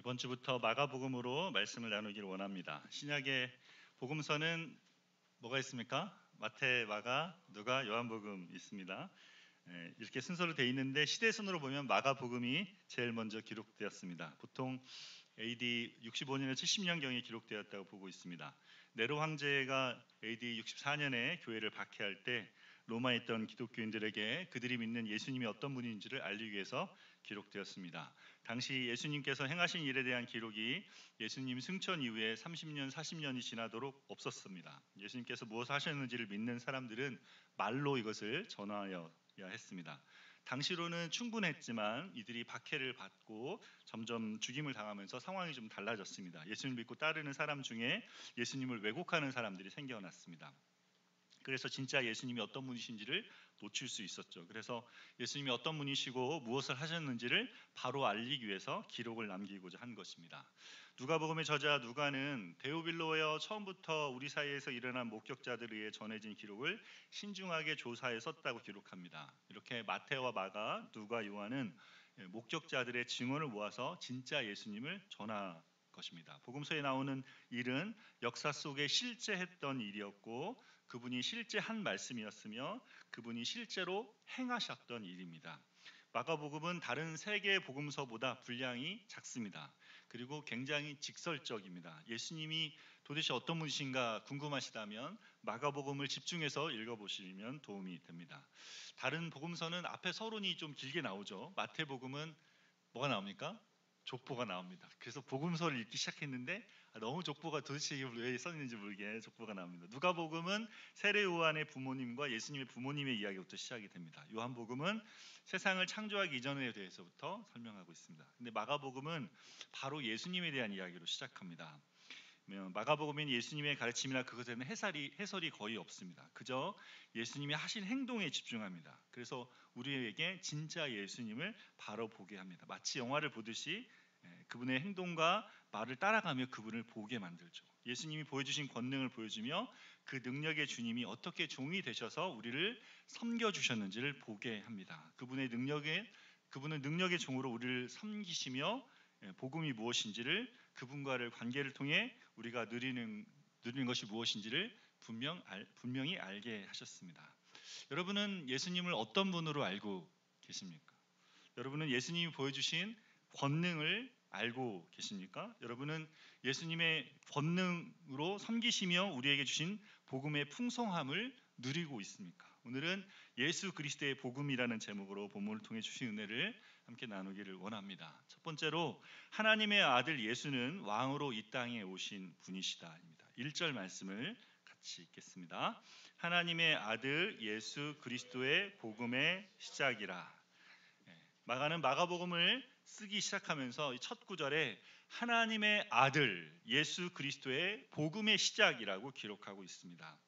이번 주부터 마가복음으로 말씀을 나누기를 원합니다. 신약의 복음서는 뭐가 있습니까? 마태, 마가, 누가, 요한복음 있습니다. 이렇게 순서로 되어 있는데 시대순으로 보면 마가복음이 제일 먼저 기록되었습니다. 보통 AD 65년에서 70년경에 기록되었다고 보고 있습니다. 네로 황제가 AD 64년에 교회를 박해할 때 로마에 있던 기독교인들에게 그들이 믿는 예수님이 어떤 분인지를 알리기 위해서 기록되었습니다. 당시 예수님께서 행하신 일에 대한 기록이 예수님 승천 이후에 30년, 40년이 지나도록 없었습니다. 예수님께서 무엇을 하셨는지를 믿는 사람들은 말로 이것을 전하여야 했습니다. 당시로는 충분했지만 이들이 박해를 받고 점점 죽임을 당하면서 상황이 좀 달라졌습니다. 예수님을 믿고 따르는 사람 중에 예수님을 왜곡하는 사람들이 생겨났습니다. 그래서 진짜 예수님이 어떤 분이신지를 놓칠 수 있었죠. 그래서 예수님이 어떤 분이시고 무엇을 하셨는지를 바로 알리기 위해서 기록을 남기고자 한 것입니다. 누가복음의 저자 누가는 데오빌로여 처음부터 우리 사이에서 일어난 목격자들에 의해 전해진 기록을 신중하게 조사해 썼다고 기록합니다. 이렇게 마태와 마가, 누가, 요한은 목격자들의 증언을 모아서 진짜 예수님을 전한 것입니다. 복음서에 나오는 일은 역사 속에 실제 했던 일이었고 그분이 실제 한 말씀이었으며 그분이 실제로 행하셨던 일입니다. 마가복음은 다른 세 개의 복음서보다 분량이 작습니다. 그리고 굉장히 직설적입니다. 예수님이 도대체 어떤 분이신가 궁금하시다면 마가복음을 집중해서 읽어보시면 도움이 됩니다. 다른 복음서는 앞에 서론이 좀 길게 나오죠. 마태복음은 뭐가 나옵니까? 족보가 나옵니다. 그래서 복음서를 읽기 시작했는데 너무 족보가 도대체 왜 썼는지 모르게 족보가 나옵니다. 누가복음은 세례 요한의 부모님과 예수님의 부모님의 이야기부터 시작이 됩니다. 요한복음은 세상을 창조하기 이전에 대해서부터 설명하고 있습니다. 근데 마가복음은 바로 예수님에 대한 이야기로 시작합니다. 마가복음은 예수님의 가르침이나 그것에 대한 해설이 거의 없습니다. 그저 예수님이 하신 행동에 집중합니다. 그래서 우리에게 진짜 예수님을 바로 보게 합니다. 마치 영화를 보듯이 그분의 행동과 말을 따라가며 그분을 보게 만들죠. 예수님이 보여주신 권능을 보여주며 그 능력의 주님이 어떻게 종이 되셔서 우리를 섬겨주셨는지를 보게 합니다. 그분은 능력의 종으로 우리를 섬기시며 복음이 무엇인지를 그분과의 관계를 통해 우리가 누리는 것이 무엇인지를 분명히 알게 하셨습니다. 여러분은 예수님을 어떤 분으로 알고 계십니까? 여러분은 예수님이 보여주신 권능을 알고 계십니까? 여러분은 예수님의 권능으로 섬기시며 우리에게 주신 복음의 풍성함을 누리고 있습니까? 오늘은 예수 그리스도의 복음이라는 제목으로 본문을 통해 주신 은혜를 함께 나누기를 원합니다. 첫 번째로 하나님의 아들 예수는 왕으로 이 땅에 오신 분이시다입니다. 1절 말씀을 같이 읽겠습니다. 하나님의 아들 예수 그리스도의 복음의 시작이라. 마가는 마가복음을 쓰기 시작하면서 첫 구절에 하나님의 아들 예수 그리스도의 복음의 시작이라고 기록하고 있습니다.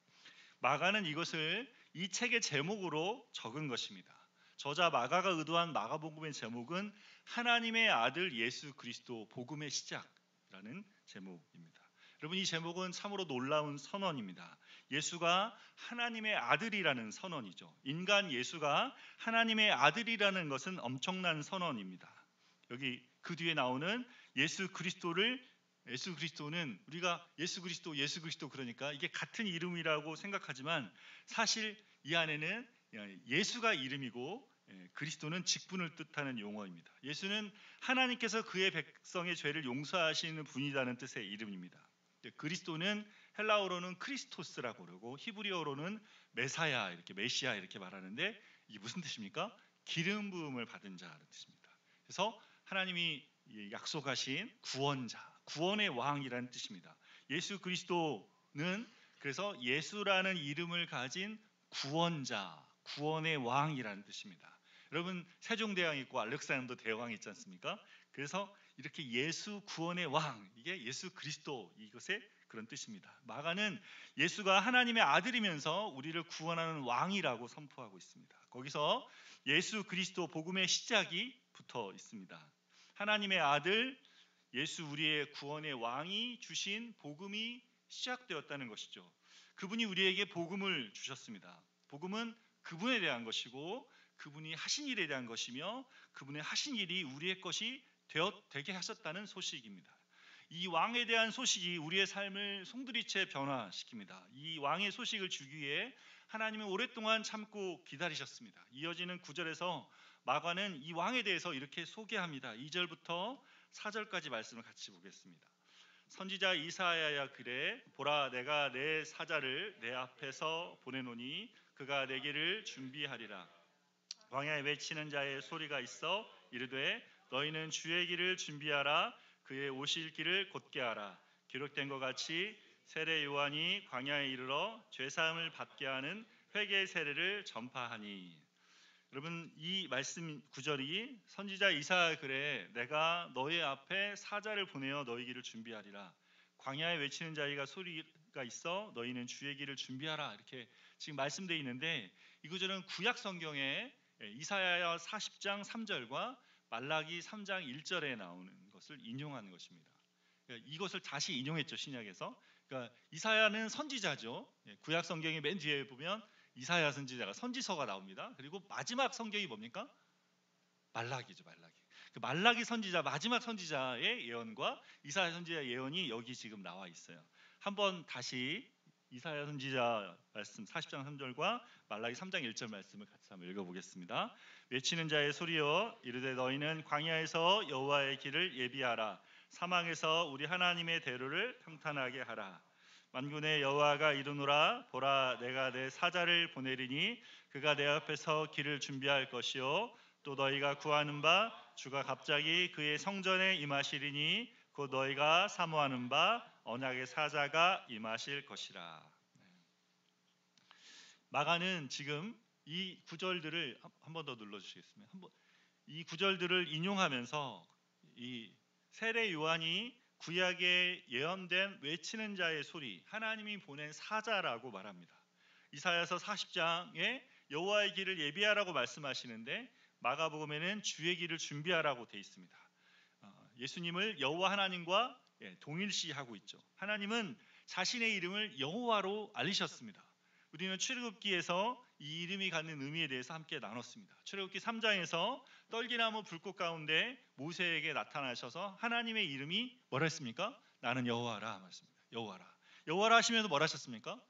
마가는 이것을 이 책의 제목으로 적은 것입니다. 저자 마가가 의도한 마가복음의 제목은 하나님의 아들 예수 그리스도 복음의 시작이라는 제목입니다. 여러분, 이 제목은 참으로 놀라운 선언입니다. 예수가 하나님의 아들이라는 선언이죠. 인간 예수가 하나님의 아들이라는 것은 엄청난 선언입니다. 여기 그 뒤에 나오는 예수 그리스도는 우리가 예수 그리스도 그러니까 이게 같은 이름이라고 생각하지만 사실 이 안에는 예수가 이름이고 그리스도는 직분을 뜻하는 용어입니다. 예수는 하나님께서 그의 백성의 죄를 용서하시는 분이라는 뜻의 이름입니다. 그리스도는 헬라어로는 크리스토스라고 그러고 히브리어로는 메사야 메시아 이렇게 말하는데 이게 무슨 뜻입니까? 기름 부음을 받은 자라는 뜻입니다. 그래서 하나님이 약속하신 구원자, 구원의 왕이라는 뜻입니다. 예수 그리스도는 그래서 예수라는 이름을 가진 구원자, 구원의 왕이라는 뜻입니다. 여러분, 세종대왕 있고 알렉산더 대왕 있지 않습니까? 그래서 이렇게 예수 구원의 왕, 이게 예수 그리스도 이것의 그런 뜻입니다. 마가는 예수가 하나님의 아들이면서 우리를 구원하는 왕이라고 선포하고 있습니다. 거기서 예수 그리스도 복음의 시작이 붙어 있습니다. 하나님의 아들 예수 우리의 구원의 왕이 주신 복음이 시작되었다는 것이죠. 그분이 우리에게 복음을 주셨습니다. 복음은 그분에 대한 것이고 그분이 하신 일에 대한 것이며 그분의 하신 일이 우리의 것이 되게 하셨다는 소식입니다. 이 왕에 대한 소식이 우리의 삶을 송두리째 변화시킵니다. 이 왕의 소식을 주기 위해 하나님은 오랫동안 참고 기다리셨습니다. 이어지는 9절에서 마가는 이 왕에 대해서 이렇게 소개합니다. 2절부터 4절까지 말씀을 같이 보겠습니다. 선지자 이사야야 그래 보라 내가 내 사자를 내 앞에서 보내노니 그가 내 길을 준비하리라. 광야에 외치는 자의 소리가 있어 이르되 너희는 주의 길을 준비하라. 그의 오실 길을 곧게 하라. 기록된 것 같이 세례 요한이 광야에 이르러 죄사함을 받게 하는 회개의 세례를 전파하니. 여러분 이 말씀 9절이 선지자 이사야 그래 내가 너희 앞에 사자를 보내어 너희 길을 준비하리라. 광야에 외치는 자가 소리가 있어 너희는 주의 길을 준비하라. 이렇게 지금 말씀되어 있는데 이 구절은 구약 성경에 이사야 40장 3절과 말라기 3장 1절에 나오는 것을 인용한 것입니다. 그러니까 이것을 다시 인용했죠, 신약에서. 그러니까 이사야는 선지자죠. 구약 성경의 맨 뒤에 보면 이사야 선지자가 선지서가 나옵니다. 그리고 마지막 성경이 뭡니까? 말라기죠, 말라기. 그 말라기 선지자, 마지막 선지자의 예언과 이사야 선지자의 예언이 여기 지금 나와 있어요. 한번 다시 이사야 선지자 말씀 40장 3절과 말라기 3장 1절 말씀을 같이 한번 읽어보겠습니다. 외치는 자의 소리여 이르되 너희는 광야에서 여호와의 길을 예비하라. 사망에서 우리 하나님의 대로를 평탄하게 하라. 만군의 여호와가 이르노라 보라 내가 내 사자를 보내리니 그가 내 앞에서 길을 준비할 것이요 또 너희가 구하는 바 주가 갑자기 그의 성전에 임하시리니 곧 너희가 사모하는 바 언약의 사자가 임하실 것이라. 마가는 지금 이 구절들을 한 번 더 눌러주시겠습니다. 이 구절들을 인용하면서 이 세례 요한이 구약에 예언된 외치는 자의 소리, 하나님이 보낸 사자라고 말합니다. 이사야서 40장에 여호와의 길을 예비하라고 말씀하시는데 마가복음에는 주의 길을 준비하라고 되어 있습니다. 예수님을 여호와 하나님과 동일시하고 있죠. 하나님은 자신의 이름을 여호와로 알리셨습니다. 우리는 출애굽기에서 이 이름이 갖는 의미에 대해서 함께 나눴습니다. 출애굽기 3장에서 떨기나무 불꽃 가운데 모세에게 나타나셔서 하나님의 이름이 뭐라 했습니까? 나는 여호와라 말씀입니다. 여호와라. 여호와라 하시면서 뭐라 하셨습니까?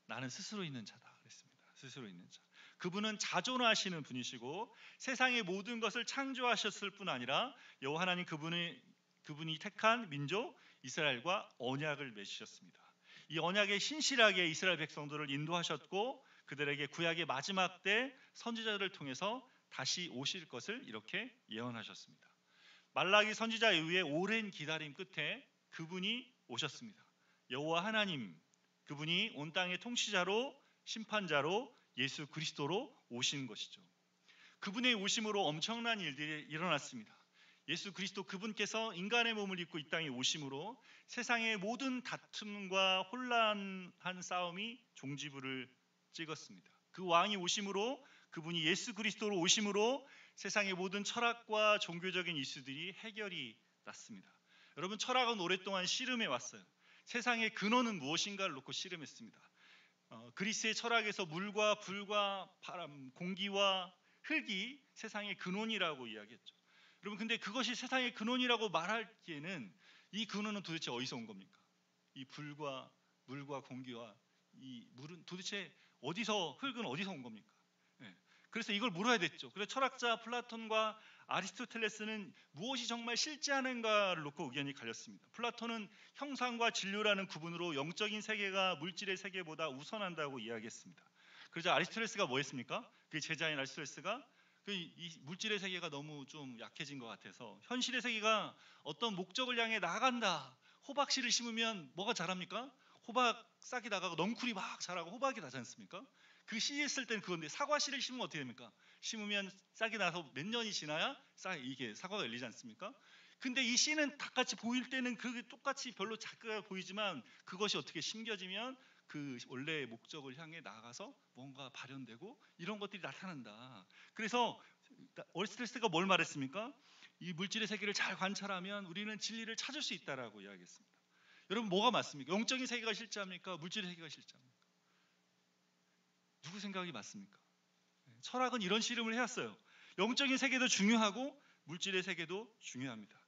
나는 스스로 있는 자다 그랬습니다. 스스로 있는 자. 그분은 자존하시는 분이시고 세상의 모든 것을 창조하셨을 뿐 아니라 여호와 하나님 그분이 택한 민족 이스라엘과 언약을 맺으셨습니다. 이 언약에 신실하게 이스라엘 백성들을 인도하셨고 그들에게 구약의 마지막 때 선지자들을 통해서 다시 오실 것을 이렇게 예언하셨습니다. 말라기 선지자 이후에 오랜 기다림 끝에 그분이 오셨습니다. 여호와 하나님, 그분이 온 땅의 통치자로 심판자로 예수 그리스도로 오신 것이죠. 그분의 오심으로 엄청난 일들이 일어났습니다. 예수 그리스도 그분께서 인간의 몸을 입고 이 땅에 오심으로 세상의 모든 다툼과 혼란한 싸움이 종지부를 찍었습니다. 그 왕이 오심으로 그분이 예수 그리스도로 오심으로 세상의 모든 철학과 종교적인 이슈들이 해결이 났습니다. 여러분 철학은 오랫동안 씨름해 왔어요. 세상의 근원은 무엇인가를 놓고 씨름했습니다. 그리스의 철학에서 물과 불과 바람, 공기와 흙이 세상의 근원이라고 이야기했죠. 여러분 근데 그것이 세상의 근원이라고 말하기에는 이 근원은 도대체 어디서 온 겁니까? 이 불과 물과 공기와 이 물은 도대체 어디서 흙은 어디서 온 겁니까? 그래서 이걸 물어야 됐죠. 그래서 철학자 플라톤과 아리스토텔레스는 무엇이 정말 실제하는가를 놓고 의견이 갈렸습니다. 플라톤은 형상과 진료라는 구분으로 영적인 세계가 물질의 세계보다 우선한다고 이야기했습니다. 그러자 아리스토텔레스가 뭐 했습니까? 그 제자인 아리스토텔레스가 이 물질의 세계가 너무 좀 약해진 것 같아서 현실의 세계가 어떤 목적을 향해 나아간다. 호박씨를 심으면 뭐가 자랍니까? 호박 싹이 나가고 넝쿨이 막 자라고 호박이 나지 않습니까? 그 씨 했을 때는 그건데 사과씨를 심으면 어떻게 됩니까? 심으면 싹이 나서 몇 년이 지나야 이게 사과가 열리지 않습니까? 근데 이 씨는 다 같이 보일 때는 그게 똑같이 별로 작게 보이지만 그것이 어떻게 심겨지면 그 원래의 목적을 향해 나가서 뭔가 발현되고 이런 것들이 나타난다. 그래서 어리스토텔레스가 뭘 말했습니까? 이 물질의 세계를 잘 관찰하면 우리는 진리를 찾을 수 있다라고 이야기했습니다. 여러분 뭐가 맞습니까? 영적인 세계가 실제합니까? 물질의 세계가 실제합니까? 누구 생각이 맞습니까? 철학은 이런 씨름을 해왔어요. 영적인 세계도 중요하고 물질의 세계도 중요합니다.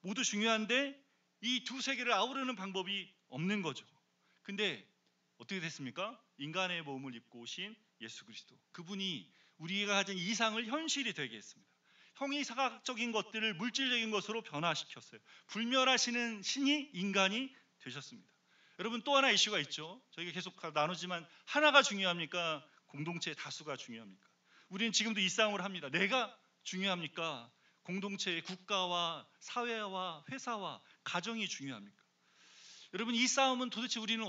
모두 중요한데 이 두 세계를 아우르는 방법이 없는 거죠. 근데 어떻게 됐습니까? 인간의 몸을 입고 오신 예수 그리스도, 그분이 우리가 가진 이상을 현실이 되게 했습니다. 형이사각적인 것들을 물질적인 것으로 변화시켰어요. 불멸하시는 신이 인간이 되셨습니다. 여러분, 또 하나 이슈가 있죠. 저희가 계속 나누지만 하나가 중요합니까? 공동체의 다수가 중요합니까? 우리는 지금도 이 싸움을 합니다. 내가 중요합니까? 공동체의 국가와 사회와 회사와 가정이 중요합니까? 여러분, 이 싸움은 도대체 우리는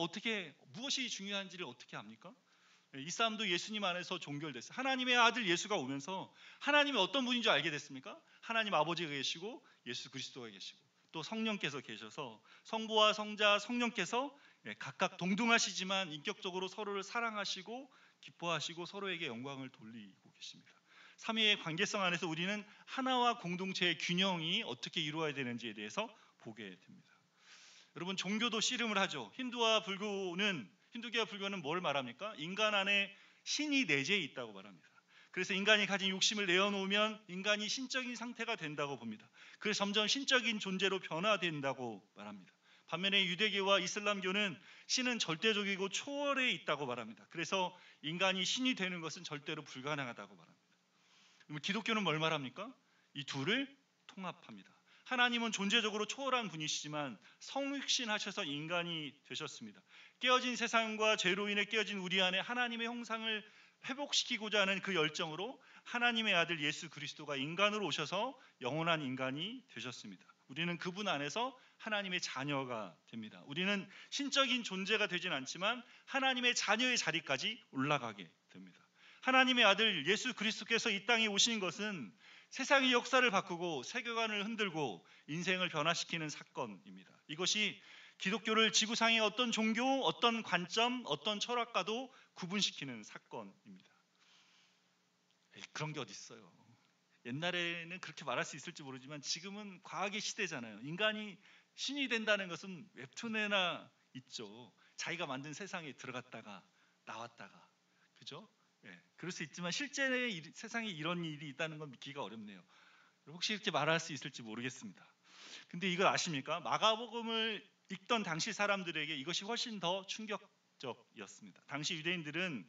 무엇이 중요한지를 어떻게 압니까? 이 싸움도 예수님 안에서 종결됐어요. 하나님의 아들 예수가 오면서 하나님이 어떤 분인 줄 알게 됐습니까? 하나님 아버지가 계시고 예수 그리스도가 계시고 또 성령께서 계셔서 성부와 성자 성령께서 각각 동등하시지만 인격적으로 서로를 사랑하시고 기뻐하시고 서로에게 영광을 돌리고 계십니다. 삼위의 관계성 안에서 우리는 하나와 공동체의 균형이 어떻게 이루어야 되는지에 대해서 보게 됩니다. 여러분, 종교도 씨름을 하죠. 힌두교와 불교는 뭘 말합니까? 인간 안에 신이 내재해 있다고 말합니다. 그래서 인간이 가진 욕심을 내어놓으면 인간이 신적인 상태가 된다고 봅니다. 그래서 점점 신적인 존재로 변화된다고 말합니다. 반면에 유대교와 이슬람교는 신은 절대적이고 초월해 있다고 말합니다. 그래서 인간이 신이 되는 것은 절대로 불가능하다고 말합니다. 그럼 기독교는 뭘 말합니까? 이 둘을 통합합니다. 하나님은 존재적으로 초월한 분이시지만 성육신하셔서 인간이 되셨습니다. 깨어진 세상과 죄로 인해 깨어진 우리 안에 하나님의 형상을 회복시키고자 하는 그 열정으로 하나님의 아들 예수 그리스도가 인간으로 오셔서 영원한 인간이 되셨습니다. 우리는 그분 안에서 하나님의 자녀가 됩니다. 우리는 신적인 존재가 되진 않지만 하나님의 자녀의 자리까지 올라가게 됩니다. 하나님의 아들 예수 그리스도께서 이 땅에 오신 것은 세상의 역사를 바꾸고 세계관을 흔들고 인생을 변화시키는 사건입니다. 이것이 기독교를 지구상의 어떤 종교, 어떤 관점, 어떤 철학과도 구분시키는 사건입니다. 그런 게 어디 있어요. 옛날에는 그렇게 말할 수 있을지 모르지만 지금은 과학의 시대잖아요. 인간이 신이 된다는 것은 웹툰에나 있죠. 자기가 만든 세상에 들어갔다가 나왔다가, 그죠? 그럴 수 있지만 실제 세상에 이런 일이 있다는 건 믿기가 어렵네요. 혹시 이렇게 말할 수 있을지 모르겠습니다. 근데 이걸 아십니까? 마가복음을 읽던 당시 사람들에게 이것이 훨씬 더 충격적이었습니다. 당시 유대인들은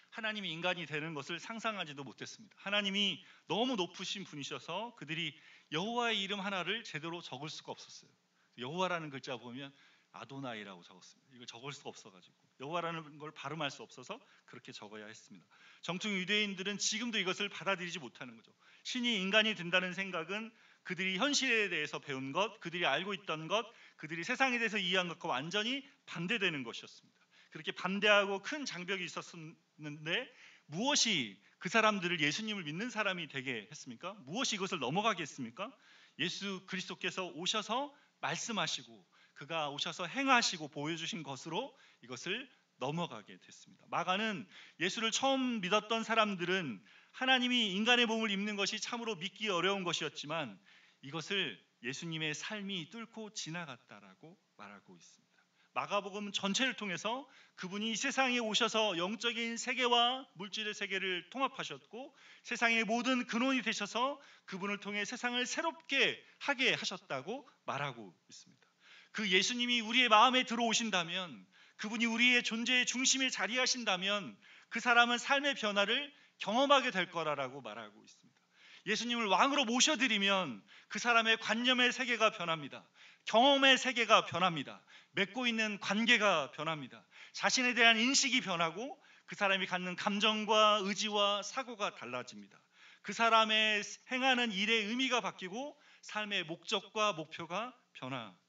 하나님이 인간이 되는 것을 상상하지도 못했습니다. 하나님이 너무 높으신 분이셔서 그들이 여호와의 이름 하나를 제대로 적을 수가 없었어요. 여호와라는 글자 보면 아도나이라고 적었습니다. 이걸 적을 수가 없어가지고 여호와라는 걸 발음할 수 없어서 그렇게 적어야 했습니다. 정통 유대인들은 지금도 이것을 받아들이지 못하는 거죠. 신이 인간이 된다는 생각은 그들이 현실에 대해서 배운 것, 그들이 알고 있던 것, 그들이 세상에 대해서 이해한 것과 완전히 반대되는 것이었습니다. 그렇게 반대하고 큰 장벽이 있었는데 무엇이 그 사람들을 예수님을 믿는 사람이 되게 했습니까? 무엇이 이것을 넘어가게 했습니까? 예수 그리스도께서 오셔서 말씀하시고 그가 오셔서 행하시고 보여주신 것으로 이것을 넘어가게 됐습니다. 마가는 예수를 처음 믿었던 사람들은 하나님이 인간의 몸을 입는 것이 참으로 믿기 어려운 것이었지만 이것을 예수님의 삶이 뚫고 지나갔다라고 말하고 있습니다. 마가복음 전체를 통해서 그분이 이 세상에 오셔서 영적인 세계와 물질의 세계를 통합하셨고 세상의 모든 근원이 되셔서 그분을 통해 세상을 새롭게 하게 하셨다고 말하고 있습니다. 그 예수님이 우리의 마음에 들어오신다면, 그분이 우리의 존재의 중심에 자리하신다면 그 사람은 삶의 변화를 경험하게 될 거라고 말하고 있습니다. 예수님을 왕으로 모셔드리면 그 사람의 관념의 세계가 변합니다. 경험의 세계가 변합니다. 맺고 있는 관계가 변합니다. 자신에 대한 인식이 변하고 그 사람이 갖는 감정과 의지와 사고가 달라집니다. 그 사람의 행하는 일의 의미가 바뀌고 삶의 목적과 목표가 변화됩니다.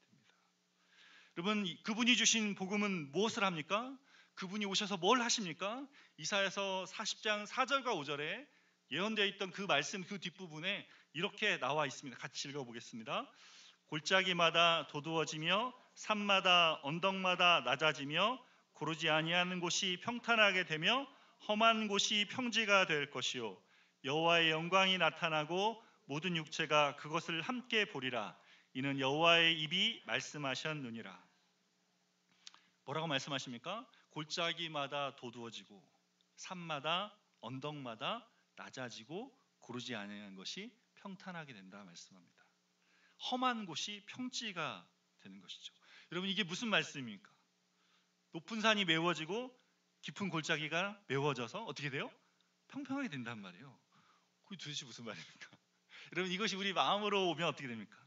여러분, 그분이 주신 복음은 무엇을 합니까? 그분이 오셔서 뭘 하십니까? 이사야서 40장 4절과 5절에 예언되어 있던 그 말씀 그 뒷부분에 이렇게 나와 있습니다. 같이 읽어보겠습니다. 골짜기마다 도두어지며 산마다 언덕마다 낮아지며 고르지 아니하는 곳이 평탄하게 되며 험한 곳이 평지가 될 것이요 여호와의 영광이 나타나고 모든 육체가 그것을 함께 보리라. 이는 여호와의 입이 말씀하셨느니라. 뭐라고 말씀하십니까? 골짜기마다 도두어지고 산마다 언덕마다 낮아지고 고르지 아니하는 것이 평탄하게 된다 말씀합니다. 험한 곳이 평지가 되는 것이죠. 여러분, 이게 무슨 말씀입니까? 높은 산이 메워지고 깊은 골짜기가 메워져서 어떻게 돼요? 평평하게 된단 말이에요. 그게 도대체 무슨 말입니까? 여러분, 이것이 우리 마음으로 오면 어떻게 됩니까?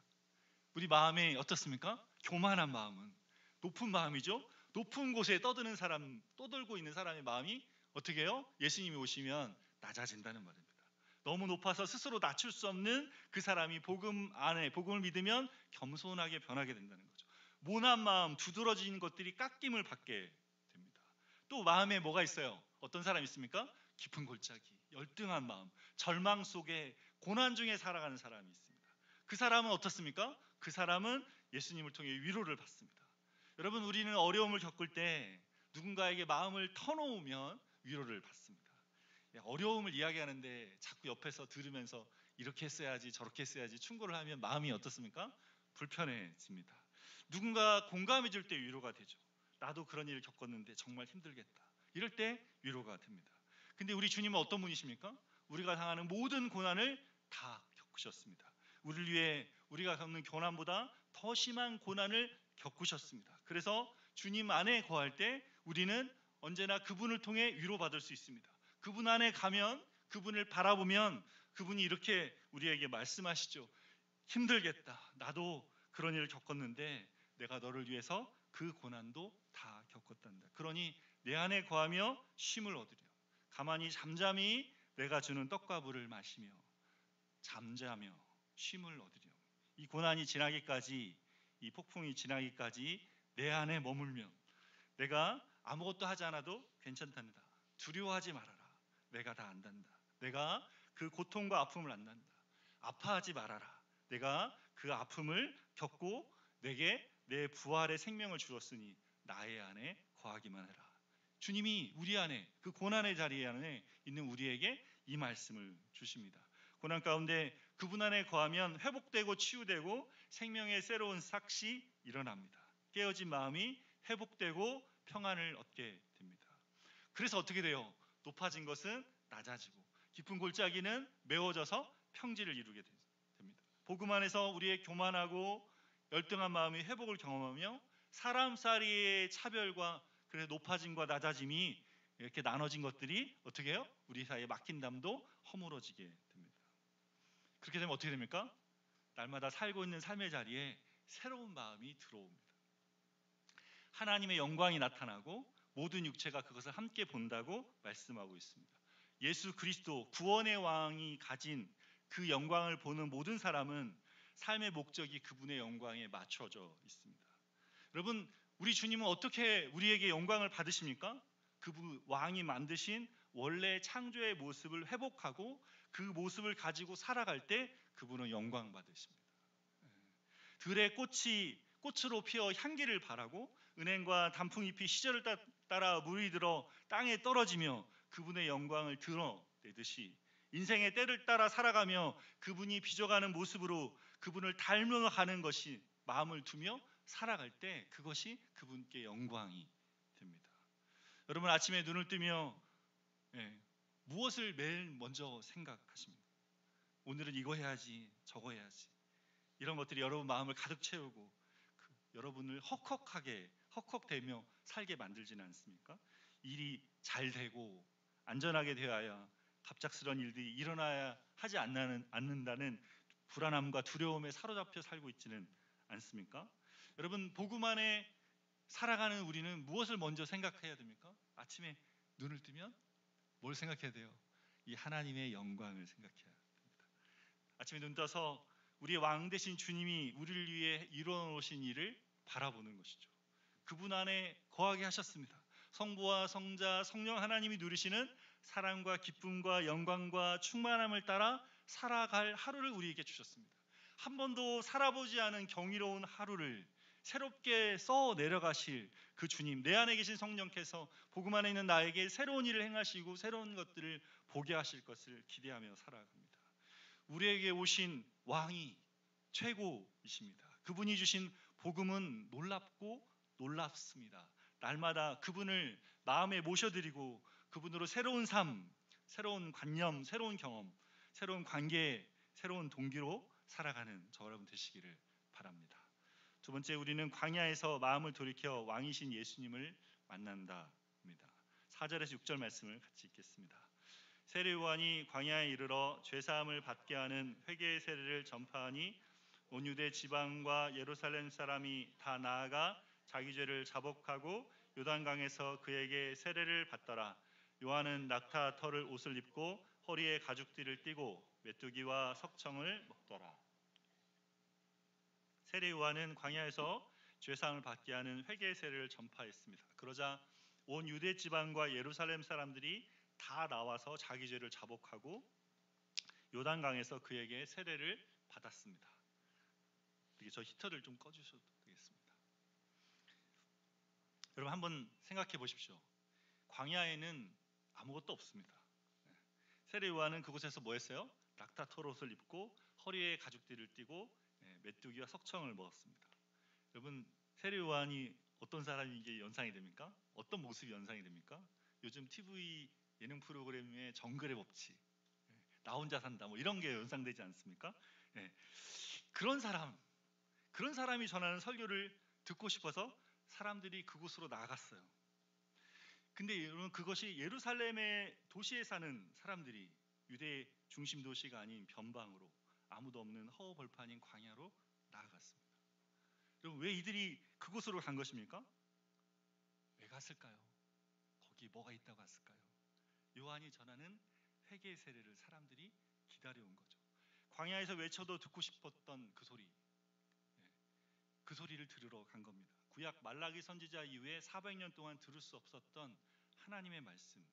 우리 마음에 어떻습니까? 교만한 마음은 높은 마음이죠. 높은 곳에 떠드는 사람, 떠들고 있는 사람의 마음이 어떻게 해요? 예수님이 오시면 낮아진다는 말입니다. 너무 높아서 스스로 낮출 수 없는 그 사람이 복음 안에, 복음을 믿으면 겸손하게 변하게 된다는 거죠. 모난 마음, 두드러진 것들이 깎임을 받게 됩니다. 또 마음에 뭐가 있어요? 어떤 사람이 있습니까? 깊은 골짜기, 열등한 마음, 절망 속에 고난 중에 살아가는 사람이 있습니다. 그 사람은 어떻습니까? 그 사람은 예수님을 통해 위로를 받습니다. 여러분, 우리는 어려움을 겪을 때 누군가에게 마음을 터놓으면 위로를 받습니다. 어려움을 이야기하는데 자꾸 옆에서 들으면서 이렇게 했어야지 저렇게 했어야지 충고를 하면 마음이 어떻습니까? 불편해집니다. 누군가 공감해 줄 때 위로가 되죠. 나도 그런 일을 겪었는데 정말 힘들겠다. 이럴 때 위로가 됩니다. 근데 우리 주님은 어떤 분이십니까? 우리가 당하는 모든 고난을 다 겪으셨습니다. 우리를 위해 우리가 겪는 고난보다 더 심한 고난을 겪으셨습니다. 그래서 주님 안에 거할 때 우리는 언제나 그분을 통해 위로받을 수 있습니다. 그분 안에 가면, 그분을 바라보면 그분이 이렇게 우리에게 말씀하시죠. 힘들겠다. 나도 그런 일을 겪었는데 내가 너를 위해서 그 고난도 다 겪었단다. 그러니 내 안에 거하며 쉼을 얻으려. 가만히 잠잠히 내가 주는 떡과 물을 마시며 잠자며 쉼을 얻으려. 이 고난이 지나기까지, 이 폭풍이 지나기까지 내 안에 머물면 내가 아무것도 하지 않아도 괜찮단다. 두려워하지 말아라. 내가 다 안단다. 내가 그 고통과 아픔을 안단다. 아파하지 말아라. 내가 그 아픔을 겪고 내게 내 부활의 생명을 주었으니 나의 안에 거하기만 해라. 주님이 우리 안에, 그 고난의 자리 안에 있는 우리에게 이 말씀을 주십니다. 고난 가운데 그분 안에 거하면 회복되고 치유되고 생명의 새로운 삭시 일어납니다. 깨어진 마음이 회복되고 평안을 얻게 됩니다. 그래서 어떻게 돼요? 높아진 것은 낮아지고 깊은 골짜기는 메워져서 평지를 이루게 됩니다. 복음 안에서 우리의 교만하고 열등한 마음이 회복을 경험하며 사람 사이의 차별과 그래서 높아짐과 낮아짐이 이렇게 나눠진 것들이 어떻게 해요? 우리 사이에 막힌 담도 허물어지게 됩니다. 그렇게 되면 어떻게 됩니까? 날마다 살고 있는 삶의 자리에 새로운 마음이 들어옵니다. 하나님의 영광이 나타나고 모든 육체가 그것을 함께 본다고 말씀하고 있습니다. 예수 그리스도 구원의 왕이 가진 그 영광을 보는 모든 사람은 삶의 목적이 그분의 영광에 맞춰져 있습니다. 여러분, 우리 주님은 어떻게 우리에게 영광을 받으십니까? 그분 왕이 만드신 원래 창조의 모습을 회복하고 그 모습을 가지고 살아갈 때 그분은 영광 받으십니다. 들의 꽃으로 피어 향기를 바라고 은행과 단풍잎이 시절을 따라 물이 들어 땅에 떨어지며 그분의 영광을 드러내듯이 인생의 때를 따라 살아가며 그분이 빚어가는 모습으로 그분을 닮아가는 것이 마음을 두며 살아갈 때 그것이 그분께 영광이 됩니다. 여러분, 아침에 눈을 뜨며 무엇을 매일 먼저 생각하십니까? 오늘은 이거 해야지, 저거 해야지. 이런 것들이 여러분 마음을 가득 채우고 여러분을 헉헉대며 살게 만들지는 않습니까? 일이 잘 되고 안전하게 되어야 갑작스러운 일들이 일어나야 하지 않는다는 불안함과 두려움에 사로잡혀 살고 있지는 않습니까? 여러분, 복음 안에 살아가는 우리는 무엇을 먼저 생각해야 됩니까? 아침에 눈을 뜨면 뭘 생각해야 돼요? 이 하나님의 영광을 생각해야 됩니다. 아침에 눈 떠서 우리의 왕 되신 주님이 우리를 위해 이루어놓으신 일을 바라보는 것이죠. 그분 안에 거하게 하셨습니다. 성부와 성자, 성령 하나님이 누리시는 사랑과 기쁨과 영광과 충만함을 따라 살아갈 하루를 우리에게 주셨습니다. 한 번도 살아보지 않은 경이로운 하루를 새롭게 써 내려가실 그 주님, 내 안에 계신 성령께서 복음 안에 있는 나에게 새로운 일을 행하시고 새로운 것들을 보게 하실 것을 기대하며 살아갑니다. 우리에게 오신 왕이 최고이십니다. 그분이 주신 복음은 놀랍고 놀랍습니다. 날마다 그분을 마음에 모셔드리고 그분으로 새로운 삶, 새로운 관념, 새로운 경험, 새로운 관계, 새로운 동기로 살아가는 저와 여러분 되시기를 바랍니다. 두 번째, 우리는 광야에서 마음을 돌이켜 왕이신 예수님을 만난다입니다. 4절에서 6절 말씀을 같이 읽겠습니다. 세례 요한이 광야에 이르러 죄사함을 받게 하는 회개의 세례를 전파하니 온 유대 지방과 예루살렘 사람이 다 나아가 자기 죄를 자복하고 요단강에서 그에게 세례를 받더라. 요한은 낙타 털을 옷을 입고 허리에 가죽띠를 띠고 메뚜기와 석청을 먹더라. 세례 요한은 광야에서 죄사함을 받게 하는 회개의 세례를 전파했습니다. 그러자 온 유대 지방과 예루살렘 사람들이 다 나와서 자기 죄를 자복하고 요단강에서 그에게 세례를 받았습니다. 저 히터를 좀 꺼주셔도 되겠습니다. 여러분 한번 생각해 보십시오. 광야에는 아무것도 없습니다. 세례 요한은 그곳에서 뭐 했어요? 낙타 털옷을 입고 허리에 가죽띠를 띠고 메뚜기와 석청을 먹었습니다. 여러분 세례 요한이 어떤 사람이 연상이 됩니까? 어떤 모습이 연상이 됩니까? 요즘 TV 예능 프로그램의 정글의 법칙, 나 혼자 산다 뭐 이런 게 연상되지 않습니까? 그런 사람이 전하는 설교를 듣고 싶어서 사람들이 그곳으로 나갔어요. 근데 여러분 그것이 예루살렘의 도시에 사는 사람들이 유대 중심 도시가 아닌 변방으로 아무도 없는 허허벌판인 광야로 나아갔습니다. 여러분 왜 이들이 그곳으로 간 것입니까? 왜 갔을까요? 거기 뭐가 있다고 갔을까요? 요한이 전하는 회개의 세례를 사람들이 기다려온 거죠. 광야에서 외쳐도 듣고 싶었던 그 소리, 그 소리를 들으러 간 겁니다. 구약 말라기 선지자 이후에 400년 동안 들을 수 없었던 하나님의 말씀,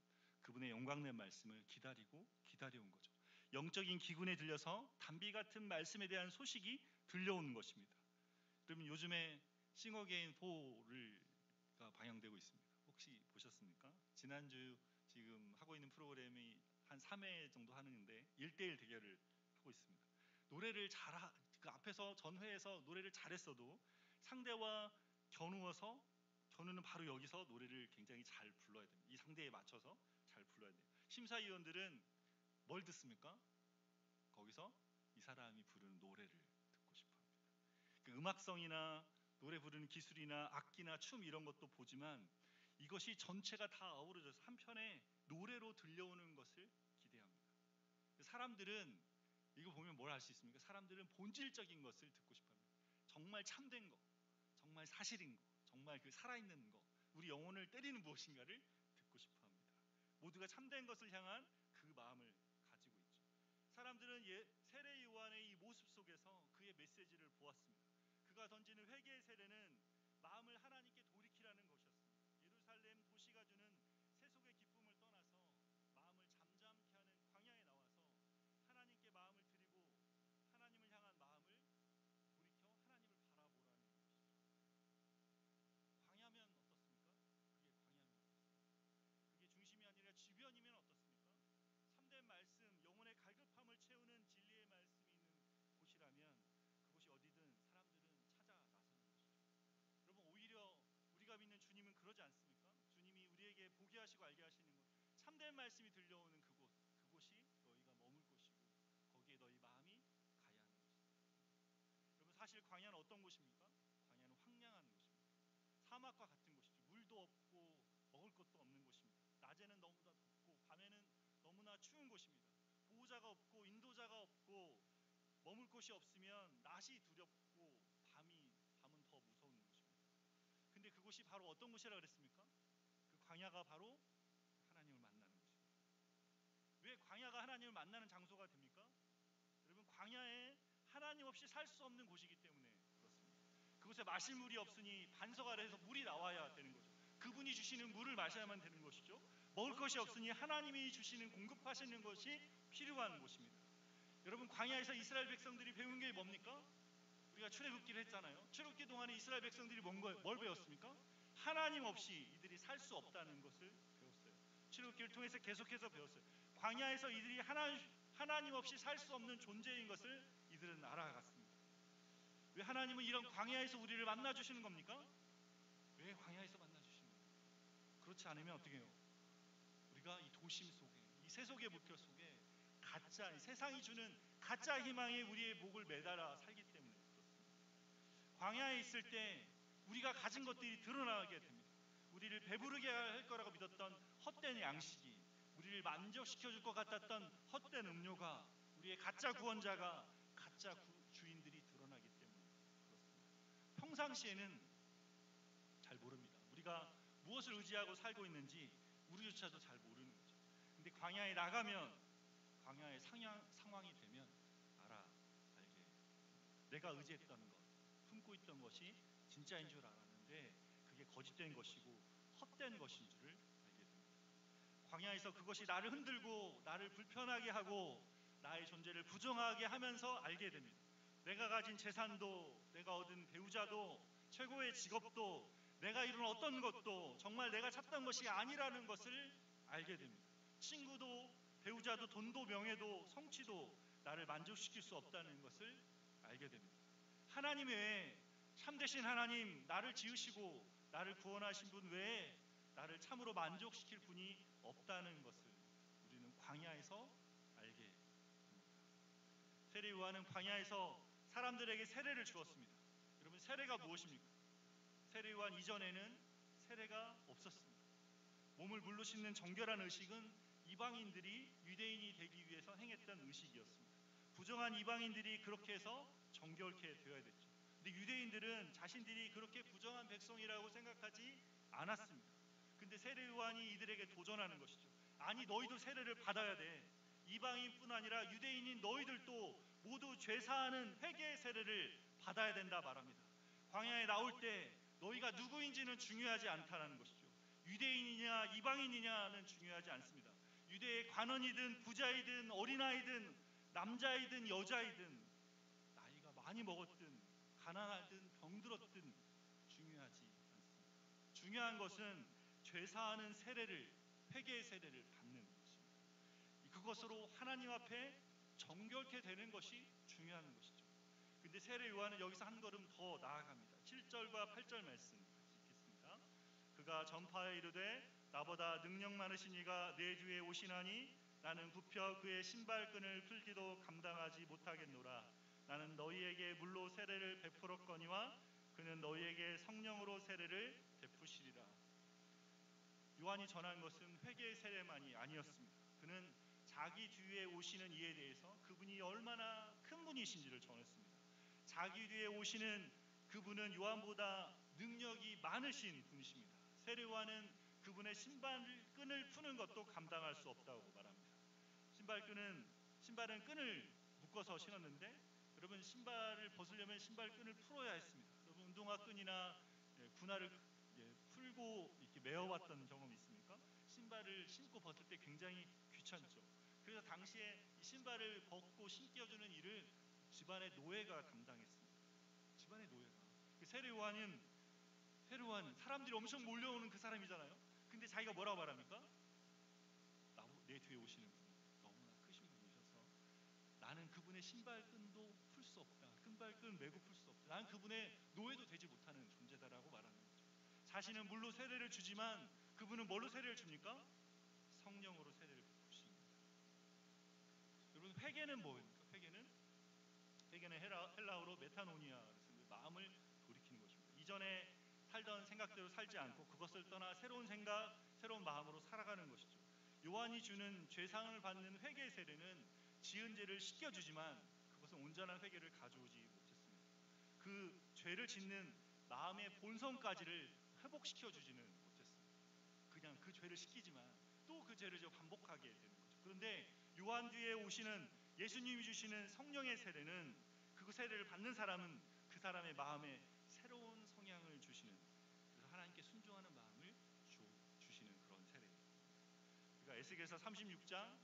그분의 영광된 말씀을 기다려온 거죠. 영적인 기근에 들려서 단비 같은 말씀에 대한 소식이 들려오는 것입니다. 여러분 요즘에 싱어게인 4가 방영되고 있습니다. 혹시 보셨습니까? 지난주 지금 하고 있는 프로그램이 한 3회 정도 하는데 1대1 대결을 하고 있습니다. 노래를 그 앞에서 전회에서 노래를 잘했어도 상대와 겨누는 바로 여기서 노래를 굉장히 잘 불러야 됩니다. 이 상대에 맞춰서 잘 불러야 돼요. 심사위원들은 뭘 듣습니까? 거기서 이 사람이 부르는 노래를 듣고 싶어 합니다. 그 음악성이나 노래 부르는 기술이나 악기나 춤 이런 것도 보지만 이것이 전체가 다 어우러져서 한편의 노래로 들려오는 것을 기대합니다. 사람들은 이거 보면 뭘 알 수 있습니까? 사람들은 본질적인 것을 듣고 싶어 합니다. 정말 참된 거, 정말 사실인 거, 정말 그 살아있는 거, 우리 영혼을 때리는 무엇인가를 듣고 싶어 합니다. 모두가 참된 것을 향한 그 마음을 가지고 있죠. 사람들은 세례 요한의 이 모습 속에서 그의 메시지를 보았습니다. 그가 던지는 회개의 세례는 마음을 하나님께 돌이키라는 것이었습니다. 예루살렘 도시가 주는 세속의 기쁨을 떠나서 마음을 잠잠케 하는 광야에 나와서 하나님께 마음을 드리고 하나님을 향한 마음을 돌이켜 하나님을 바라보라는 것이죠. 광야면 어떻습니까? 그게 광야면 어떻습니까? 그게 중심이 아니라 주변이면 어떻습니까? 참된 말씀, 영혼의 갈급함을 채우는 진리의 말씀이 있는 곳이라면 그곳이 어디든 사람들은 찾아 나서는 것이죠. 여러분 오히려 우리가 믿는 주님은 그러지 않습니까? 주님이 우리에게 보게 하시고 알게 하시는 것, 참된 말씀이 들려오는 그곳이 너희가 머물 곳이고 거기에 너희 마음이 가야 하는 것입니다. 여러분 사실 광야는 어떤 곳입니까? 광야는 황량한 곳입니다. 사막과 같은 곳이죠. 물도 없고 먹을 것도 없는 곳입니다. 낮에는 너무나 덥고 밤에는 너무나 추운 곳입니다. 보호자가 없고 인도자가 없고 머물 곳이 없으면 낮이 두렵고 밤은 더 무서운 곳입니다. 근데 그곳이 바로 어떤 곳이라 그랬습니까? 그 광야가 바로 하나님을 만나는 곳입니다. 왜 광야가 하나님을 만나는 장소가 됩니까? 여러분 광야에 하나님 없이 살 수 없는 곳이기 때문에 그렇습니다. 그곳에 마실 물이 없으니 반석 아래에서 물이 나와야 되는 거죠. 그분이 주시는 물을 마셔야만 되는 것이죠. 먹을 것이 없으니 하나님이 주시는 공급하시는 것이 필요한 곳입니다. 여러분 광야에서 이스라엘 백성들이 배운 게 뭡니까? 우리가 출애굽기를 했잖아요. 출애굽기 동안에 이스라엘 백성들이 뭘 배웠습니까? 하나님 없이 이들이 살 수 없다는 것을 배웠어요. 출애굽기를 통해서 계속해서 배웠어요. 광야에서 이들이 하나님 없이 살 수 없는 존재인 것을 이들은 알아갔습니다. 왜 하나님은 이런 광야에서 우리를 만나주시는 겁니까? 왜 광야에서 만나주시는 겁니까? 그렇지 않으면 어떻게 해요? 우리가 이 도심 속에, 이 세속의 물결 속에 가짜, 세상이 주는 가짜 희망에 우리의 목을 매달아 살기 때문에 그렇습니다. 광야에 있을 때 우리가 가진 것들이 드러나게 됩니다. 우리를 배부르게 할 거라고 믿었던 헛된 양식이, 우리를 만족시켜줄 것 같았던 헛된 음료가, 우리의 가짜 구원자가, 가짜 주인들이 드러나기 때문에 그렇습니다. 평상시에는 잘 모릅니다. 우리가 무엇을 의지하고 살고 있는지 우리조차도 잘 모르는 거죠. 근데 광야에 나가면, 광야의 상황이 되면 알게, 내가 의지했던 것, 품고 있던 것이 진짜인 줄 알았는데 그게 거짓된 것이고 헛된 것인 줄을 알게 됩니다. 광야에서 그것이 나를 흔들고 나를 불편하게 하고 나의 존재를 부정하게 하면서 알게 됩니다. 내가 가진 재산도, 내가 얻은 배우자도, 최고의 직업도, 내가 이룬 어떤 것도 정말 내가 찾던 것이 아니라는 것을 알게 됩니다. 친구도, 배우자도, 돈도, 명예도, 성취도 나를 만족시킬 수 없다는 것을 알게 됩니다. 하나님 외에, 참되신 하나님, 나를 지으시고 나를 구원하신 분 외에 나를 참으로 만족시킬 분이 없다는 것을 우리는 광야에서 알게 됩니다. 세례 요한은 광야에서 사람들에게 세례를 주었습니다. 여러분, 세례가 무엇입니까? 세례 요한 이전에는 세례가 없었습니다. 몸을 물로 씻는 정결한 의식은 이방인들이 유대인이 되기 위해서 행했던 의식이었습니다. 부정한 이방인들이 그렇게 해서 정결케 되어야 됐죠. 근데 유대인들은 자신들이 그렇게 부정한 백성이라고 생각하지 않았습니다. 근데 세례 요한이 이들에게 도전하는 것이죠. 아니, 너희도 세례를 받아야 돼. 이방인뿐 아니라 유대인인 너희들도 모두 죄사하는 회개의 세례를 받아야 된다 말합니다. 광야에 나올 때 너희가 누구인지는 중요하지 않다는 것이죠. 유대인이냐 이방인이냐는 중요하지 않습니다. 유대의 관원이든 부자이든 어린아이든 남자이든 여자이든 나이가 많이 먹었든 가난하든 병들었든 중요하지 않습니다. 중요한 것은 죄사하는 세례를, 회개의 세례를 받는 것입니다. 그것으로 하나님 앞에 정결케 되는 것이 중요한 것이죠. 근데 세례 요한은 여기서 한 걸음 더 나아갑니다. 7절과 8절 말씀 같이 읽겠습니다. 그가 전파에 이르되 나보다 능력 많으신 이가 내 뒤에 오시나니 나는 굽혀 그의 신발끈을 풀기도 감당하지 못하겠노라. 나는 너희에게 물로 세례를 베풀었거니와 그는 너희에게 성령으로 세례를 베푸시리라. 요한이 전한 것은 회개의 세례만이 아니었습니다. 그는 자기 뒤에 오시는 이에 대해서 그분이 얼마나 큰 분이신지를 전했습니다. 자기 뒤에 오시는 그분은 요한보다 능력이 많으신 분이십니다. 세례 요한은 그분의 신발끈을 푸는 것도 감당할 수 없다고 말합니다. 신발은 끈을 묶어서 신었는데, 여러분, 신발을 벗으려면 신발끈을 풀어야 했습니다. 여러분, 운동화 끈이나 군화를 풀고 이렇게 메어왔던 경험이 있습니까? 신발을 신고 벗을 때 굉장히 귀찮죠. 그래서 당시에 이 신발을 벗고 신겨주는 일을 집안의 노예가 감당했습니다. 집안의 노예가. 세례 요한은 사람들이 엄청 몰려오는 그 사람이잖아요. 근데 자기가 뭐라고 말합니까? 내 뒤에 오시는 분이 너무나 크신 분이셔서 나는 그분의 신발끈도 풀 수 없다. 신발끈 메고 풀 수 없다. 나는 그분의 노예도 되지 못하는 존재다라고 말하는 거죠. 자신은 물로 세례를 주지만 그분은 뭘로 세례를 줍니까? 성령으로 세례를 베푸십니다. 여러분, 회개는 뭐입니까? 회개는 헬라어로 메타노니아를 쓰는 마음을 돌이키는 것입니다. 이전에 살던 생각대로 살지 않고 그것을 떠나 새로운 생각, 새로운 마음으로 살아가는 것이죠. 요한이 주는 죄상을 받는 회개 세례는 지은 죄를 씻겨주지만 그것은 온전한 회개를 가져오지 못했습니다. 그 죄를 짓는 마음의 본성까지를 회복시켜주지는 못했습니다. 그냥 그 죄를 씻기지만 또 그 죄를 반복하게 되는 거죠. 그런데 요한 뒤에 오시는 예수님이 주시는 성령의 세례는, 그 세례를 받는 사람은 그 사람의 마음에 새로운 성향을 주시는, 그래서 하나님께 순종하는 마음을 주시는 그런 세례입니다. 그러니까 에스겔서 36장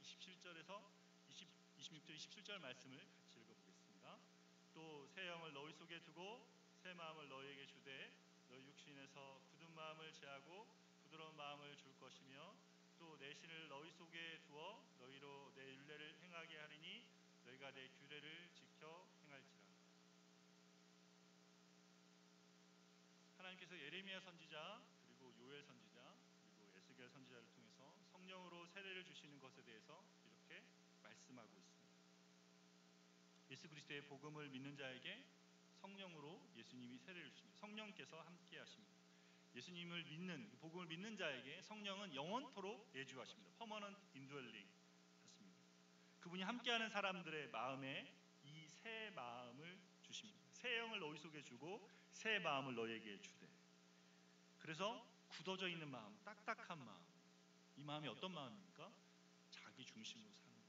26절 27절 말씀을 같이 읽어보겠습니다. 또 새 영을 너희 속에 두고 새 마음을 너희에게 주되 너희 육신에서 굳은 마음을 제하고 부드러운 마음을 줄 것이며 또 내 신을 너희 속에 두어 너희로 내 율례를 행하게 하리니 너희가 내 규례를 지켜 행할지라. 하나님께서 예레미야 선지자, 그리고 요엘 선지자, 그리고 에스겔 선지자를 통해서 성령으로 세례를 주시는 것에 대해서 이렇게 말씀하고 예수 그리스도의 복음을 믿는 자에게 성령으로 예수님이 세례를 주십니다. 성령께서 함께 하십니다. 예수님을 믿는, 복음을 믿는 자에게 성령은 영원토록 내주하십니다. 퍼머넌트 인드웰링 하십니다. 그분이 함께하는 사람들의 마음에 이 새 마음을 주십니다. 새 영을 너희 속에 주고 새 마음을 너희에게 주되. 그래서 굳어져 있는 마음, 딱딱한 마음, 이 마음이 어떤 마음입니까? 자기 중심으로 사는 마음.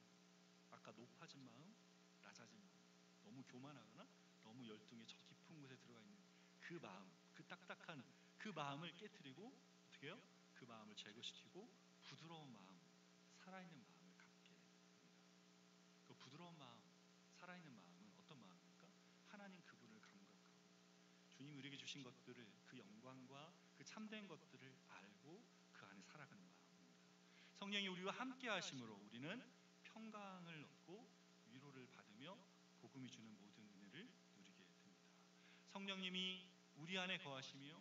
아까 높아진 마음, 낮아진 마음, 너무 교만하거나 너무 열등의 저 깊은 곳에 들어가 있는 그 마음, 그 딱딱한 그 마음을 깨트리고 어떻게 해요? 그 마음을 제거시키고 부드러운 마음, 살아있는 마음을 갖게 됩니다. 그 부드러운 마음, 살아있는 마음은 어떤 마음입니까? 하나님 그분을 감각하고 주님 우리에게 주신 것들을, 그 영광과 그 참된 것들을 알고 그 안에 살아가는 마음입니다. 성령이 우리와 함께 하심으로 우리는 평강을 얻고 위로를 받으며 복음이 주는 모든 은혜를 누리게 됩니다. 성령님이 우리 안에 거하시며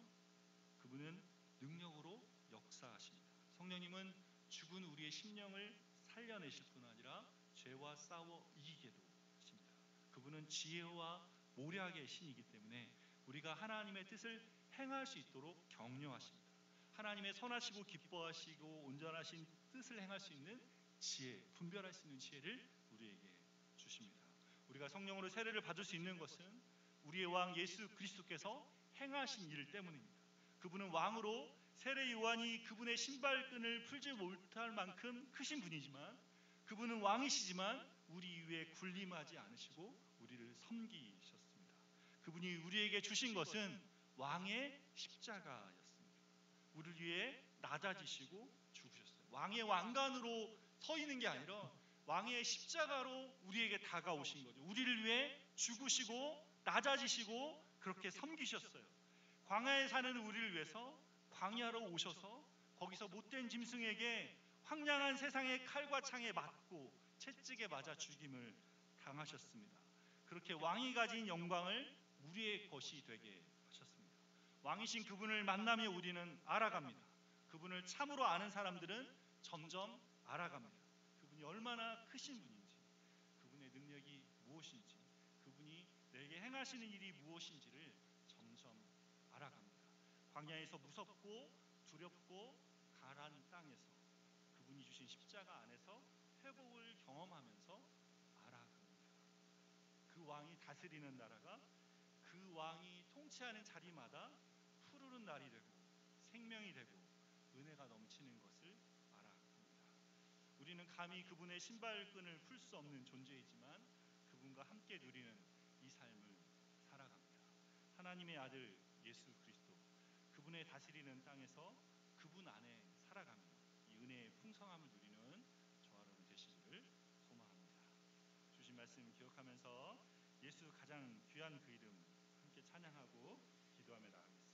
그분은 능력으로 역사하십니다. 성령님은 죽은 우리의 심령을 살려내실 뿐 아니라 죄와 싸워 이기게도 하십니다. 그분은 지혜와 모략의 신이기 때문에 우리가 하나님의 뜻을 행할 수 있도록 격려하십니다. 하나님의 선하시고 기뻐하시고 온전하신 뜻을 행할 수 있는 지혜, 분별할 수 있는 지혜를 우리에게 주십니다. 우리가 성령으로 세례를 받을 수 있는 것은 우리의 왕 예수 그리스도께서 행하신 일 때문입니다. 그분은 왕으로 세례 요한이 그분의 신발끈을 풀지 못할 만큼 크신 분이지만, 그분은 왕이시지만 우리 위에 군림하지 않으시고 우리를 섬기셨습니다. 그분이 우리에게 주신 것은 왕의 십자가였습니다. 우리를 위해 낮아지시고 죽으셨어요. 왕의 왕관으로 서 있는 게 아니라 왕의 십자가로 우리에게 다가오신 거죠. 우리를 위해 죽으시고 낮아지시고 그렇게 섬기셨어요. 광야에 사는 우리를 위해서 광야로 오셔서 거기서 못된 짐승에게 황량한 세상의 칼과 창에 맞고 채찍에 맞아 죽임을 당하셨습니다. 그렇게 왕이 가진 영광을 우리의 것이 되게 하셨습니다. 왕이신 그분을 만나며 우리는 알아갑니다. 그분을 참으로 아는 사람들은 점점 알아갑니다. 그분이 얼마나 크신 분인지, 그분의 능력이 무엇인지, 그분이 내게 행하시는 일이 무엇인지를 점점 알아갑니다. 광야에서 무섭고 두렵고 가란 땅에서 그분이 주신 십자가 안에서 회복을 경험하면서 알아갑니다. 그 왕이 다스리는 나라가, 그 왕이 통치하는 자리마다 푸르른 날이 되고 생명이 되고 은혜가 넘치는 것을 알아갑니다. 우리는 감히 그분의 신발끈을 풀 수 없는 존재이지만 그분과 함께 누리는 이 삶을 살아갑니다. 하나님의 아들 예수 그리스도, 그분의 다스리는 땅에서 그분 안에 살아가며 이 은혜의 풍성함을 누리는 저와 여러분 되시기를 소망합니다. 주신 말씀 기억하면서 예수 가장 귀한 그 이름 함께 찬양하고 기도하며 나가겠습니다.